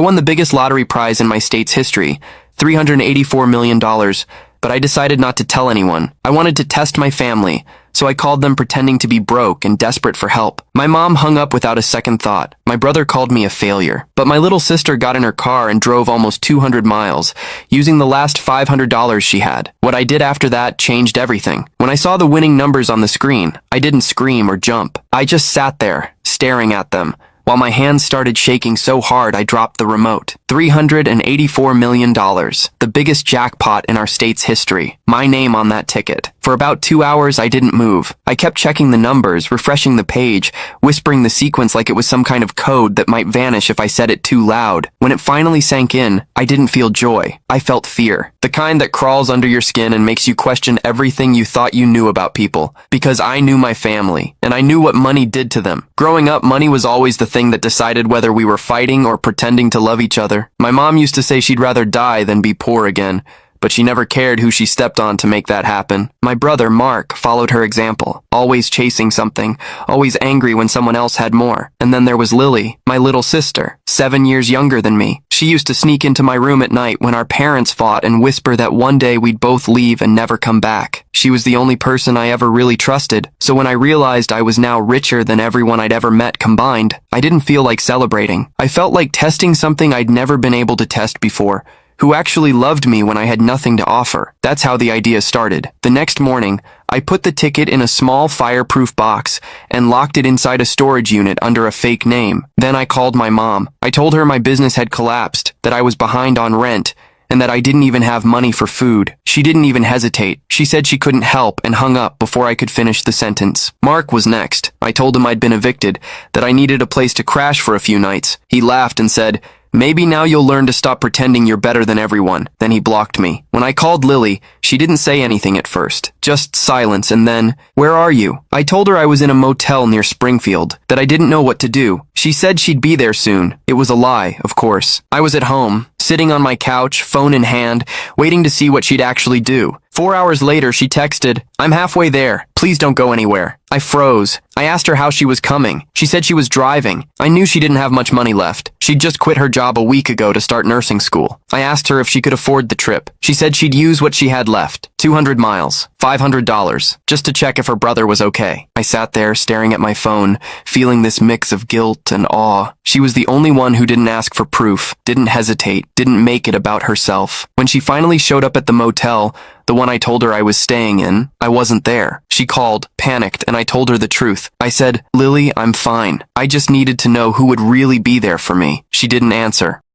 I won the biggest lottery prize in my state's history, $384 million, but I decided not to tell anyone. I wanted to test my family, so I called them pretending to be broke and desperate for help. My mom hung up without a second thought. My brother called me a failure. But my little sister got in her car and drove almost 200 miles, using the last $500 she had. What I did after that changed everything. When I saw the winning numbers on the screen, I didn't scream or jump. I just sat there, staring at them, while my hands started shaking so hard I dropped the remote. $384 million, the biggest jackpot in our state's history. My name on that ticket. For about 2 hours, I didn't move. I kept checking the numbers, refreshing the page, whispering the sequence like it was some kind of code that might vanish if I said it too loud. When it finally sank in, I didn't feel joy. I felt fear. The kind that crawls under your skin and makes you question everything you thought you knew about people. Because I knew my family, and I knew what money did to them. Growing up, money was always the thing that decided whether we were fighting or pretending to love each other. My mom used to say she'd rather die than be poor again, but she never cared who she stepped on to make that happen. My brother, Mark, followed her example, always chasing something, always angry when someone else had more. And then there was Lily, my little sister, 7 years younger than me. She used to sneak into my room at night when our parents fought and whisper that one day we'd both leave and never come back. She was the only person I ever really trusted, so when I realized I was now richer than everyone I'd ever met combined, I didn't feel like celebrating. I felt like testing something I'd never been able to test before. Who actually loved me when I had nothing to offer. That's how the idea started. The next morning, I put the ticket in a small fireproof box and locked it inside a storage unit under a fake name. Then I called my mom. I told her my business had collapsed, that I was behind on rent, and that I didn't even have money for food. She didn't even hesitate. She said she couldn't help and hung up before I could finish the sentence. Mark was next. I told him I'd been evicted, that I needed a place to crash for a few nights. He laughed and said, "Maybe now you'll learn to stop pretending you're better than everyone." Then he blocked me. When I called Lily, she didn't say anything at first. Just silence and then, "Where are you?" I told her I was in a motel near Springfield, that I didn't know what to do. She said she'd be there soon. It was a lie, of course. I was at home, sitting on my couch, phone in hand, waiting to see what she'd actually do. 4 hours later, she texted, "I'm halfway there. Please don't go anywhere." I froze. I asked her how she was coming. She said she was driving. I knew she didn't have much money left. She'd just quit her job a week ago to start nursing school. I asked her if she could afford the trip. She said she'd use what she had left. 200 miles, $500, just to check if her brother was okay. I sat there staring at my phone, feeling this mix of guilt and awe. She was the only one who didn't ask for proof, didn't hesitate, didn't make it about herself. When she finally showed up at the motel, the one I told her I was staying in, I wasn't there. She called, panicked, and I told her the truth. I said, "Lily, I'm fine. I just needed to know who would really be there for me." She didn't answer.